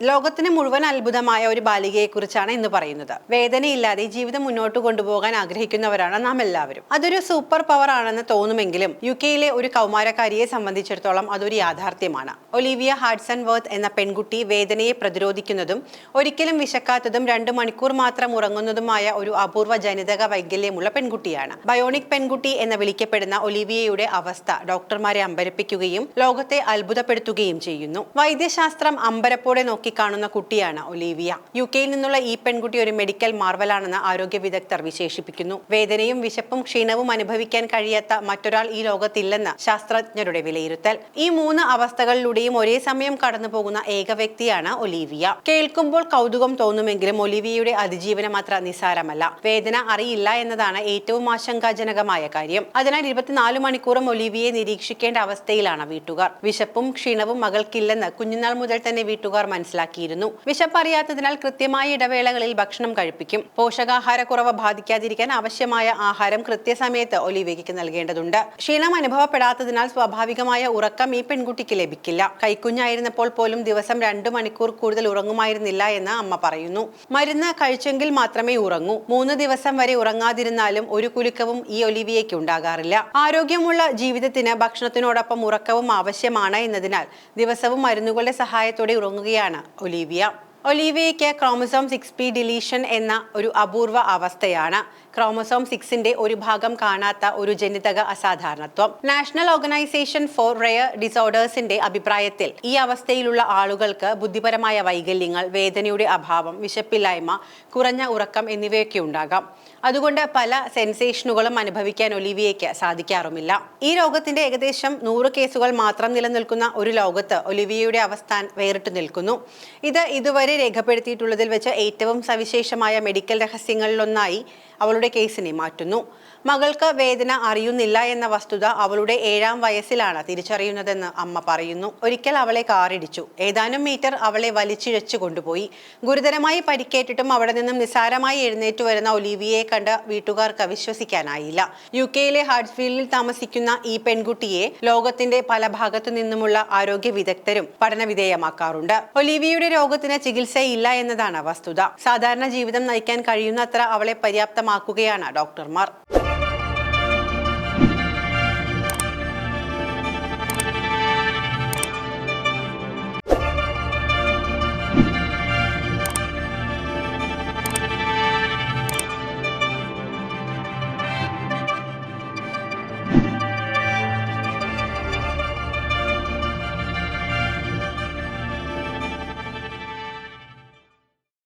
ലോകത്തിന് മുഴുവൻ അത്ഭുതമായ ഒരു ബാലികയെക്കുറിച്ചാണ് ഇന്ന് പറയുന്നത്. വേദനയില്ലാതെ ജീവിതം മുന്നോട്ട് കൊണ്ടുപോകാൻ ആഗ്രഹിക്കുന്നവരാണ് നാം എല്ലാവരും. അതൊരു സൂപ്പർ പവർ ആണെന്ന് തോന്നുമെങ്കിലും യുകെയിലെ ഒരു കൗമാരക്കാരിയെ സംബന്ധിച്ചിടത്തോളം അതൊരു യാഥാർത്ഥ്യമാണ്. ഒലിവിയ ഹാഡ്സൺ വർത്ത് എന്ന പെൺകുട്ടി വേദനയെ പ്രതിരോധിക്കുന്നതും ഒരിക്കലും വിശക്കാത്തതും 2 മണിക്കൂർ മാത്രം ഉറങ്ങുന്നതുമായ ഒരു അപൂർവ ജനിതക വൈകല്യമുള്ള പെൺകുട്ടിയാണ്. ബയോണിക് പെൺകുട്ടി എന്ന് വിളിക്കപ്പെടുന്ന ഒലിവിയയുടെ അവസ്ഥ ഡോക്ടർമാരെ അമ്പരപ്പിക്കുകയും ലോകത്തെ അത്ഭുതപ്പെടുത്തുകയും ചെയ്യുന്നു. വൈദ്യശാസ്ത്രം അമ്പരപ്പോടെ നോക്കിക്കാണുന്ന കുട്ടിയാണ് ഒലിവിയ. യുകെയിൽ നിന്നുള്ള ഈ പെൺകുട്ടി ഒരു മെഡിക്കൽ മാർവലാണെന്ന് ആരോഗ്യ വിദഗ്ധർ വിശേഷിപ്പിക്കുന്നു. വേദനയും വിശപ്പും ക്ഷീണവും അനുഭവിക്കാൻ കഴിയാത്ത മറ്റൊരാൾ ഈ ലോകത്തില്ലെന്ന് ശാസ്ത്രജ്ഞരുടെ വിലയിരുത്തൽ. ഈ 3 അവസ്ഥകളിലൂടെയും ഒരേ സമയം കടന്നു പോകുന്ന ഏക വ്യക്തിയാണ് ഒലിവിയ. കേൾക്കുമ്പോൾ കൗതുകം തോന്നുമെങ്കിലും ഒലിവിയയുടെ അതിജീവനം അത്ര നിസാരമല്ല. വേദന അറിയില്ല എന്നതാണ് ഏറ്റവും ആശങ്കാജനകമായ കാര്യം. അതിനാൽ 24 മണിക്കൂറും ഒലിവിയെ നിരീക്ഷിക്കേണ്ട അവസ്ഥയിലാണ് വീട്ടുകാർ. വിശപ്പും ക്ഷീണവും മകൾക്കില്ലെന്ന് കുഞ്ഞുനാൾ മുതൽ തന്നെ വീട്ടുകാർ മനസ്സിലാക്കിയിരുന്നു. വിശപ്പറിയാത്തതിനാൽ കൃത്യമായ ഇടവേളകളിൽ ഭക്ഷണം കഴിപ്പിക്കും. പോഷകാഹാരക്കുറവ് ബാധിക്കാതിരിക്കാൻ ആവശ്യമായ ആഹാരം കൃത്യസമയത്ത് ഒലിവിയയ്ക്ക് നൽകേണ്ടതുണ്ട്. ക്ഷീണം അനുഭവപ്പെടാത്തതിനാൽ സ്വാഭാവികമായ ഉറക്കം ഈ പെൺകുട്ടിക്ക് ലഭിക്കില്ല. കൈക്കുഞ്ഞായിരുന്നപ്പോൾ പോലും ദിവസം 2 മണിക്കൂർ കൂടുതൽ ഉറങ്ങുമായിരുന്നില്ല എന്ന് അമ്മ പറയുന്നു. മരുന്ന് കഴിച്ചെങ്കിൽ മാത്രമേ ഉറങ്ങൂ. 3 ദിവസം വരെ ഉറങ്ങാതിരുന്നാലും ഒരു കുലുക്കവും ഈ ഒലിവിയയ്ക്ക് ഉണ്ടാകാറില്ല. ആരോഗ്യമുള്ള ജീവിതത്തിന് ഭക്ഷണത്തിനോടൊപ്പം ഉറക്കവും ആവശ്യമാണ് എന്നതിനാൽ ദിവസവും മരുന്നുകളുടെ സഹായത്തോടെ ഉറങ്ങുകയാണ് ഒലിവിയ. ഒലിവിയയ്ക്ക് ക്രോമസോം 6p ഡിലീഷൻ എന്ന ഒരു അപൂർവ അവസ്ഥയാണ്. ക്രോമസോം 6ന്റെ ഒരു ഭാഗം കാണാത്ത ഒരു ജനിതക അസാധാരണത്വം. നാഷണൽ ഓർഗനൈസേഷൻ ഫോർ റെയർ ഡിസോർഡേഴ്സിന്റെ അഭിപ്രായത്തിൽ ഈ അവസ്ഥയിലുള്ള ആളുകൾക്ക് ബുദ്ധിപരമായ വൈകല്യങ്ങൾ, വേദനയുടെ അഭാവം, വിശപ്പില്ലായ്മ, കുറഞ്ഞ ഉറക്കം എന്നിവയൊക്കെ ഉണ്ടാകാം. അതുകൊണ്ട് പല സെൻസേഷനുകളും അനുഭവിക്കാൻ ഒലിവിയയ്ക്ക് സാധിക്കാറുമില്ല. ഈ രോഗത്തിന്റെ ഏകദേശം 100 കേസുകൾ മാത്രം നിലനിൽക്കുന്ന ഒരു ലോകത്ത് ഒലിവിയയുടെ അവസ്ഥ വേറിട്ട് നിൽക്കുന്നു. ഇത് ഇതുവരെ രേഖപ്പെടുത്തിയിട്ടുള്ളതിൽ വെച്ച് ഏറ്റവും സവിശേഷമായ മെഡിക്കൽ രഹസ്യങ്ങളിലൊന്നായി അവളുടെ കേസിനെ മാറ്റുന്നു. മകൾക്ക് വേദന അറിയുന്നില്ല എന്ന വസ്തുത അവളുടെ 7ാം വയസ്സിലാണ് തിരിച്ചറിയുന്നതെന്ന് അമ്മ പറയുന്നു. ഒരിക്കൽ അവളെ കാറിടിച്ചു. ഏതാനും മീറ്റർ അവളെ വലിച്ചിഴച്ചു കൊണ്ടുപോയി. ഗുരുതരമായി പരിക്കേറ്റിട്ടും അവിടെ നിന്നും നിസ്സാരമായി എഴുന്നേറ്റ് വരുന്ന ഒലിവിയയെ കണ്ട് വീട്ടുകാർക്ക് വിശ്വസിക്കാനായില്ല. യുകെയിലെ ഹാഡ്സ്ഫീൽഡിൽ താമസിക്കുന്ന ഈ പെൺകുട്ടിയെ ലോകത്തിന്റെ പല ഭാഗത്തു നിന്നുമുള്ള ആരോഗ്യ വിദഗ്ധരും പഠനവിധേയമാക്കാറുണ്ട്. ഒലിവിയയുടെ രോഗത്തിന് ചികിത്സയില്ല എന്നതാണ് വസ്തുത. സാധാരണ ജീവിതം നയിക്കാൻ കഴിയുന്നത്ര അവളെ പര്യാപ്തമാക്കുകയാണ് ഡോക്ടർമാർ.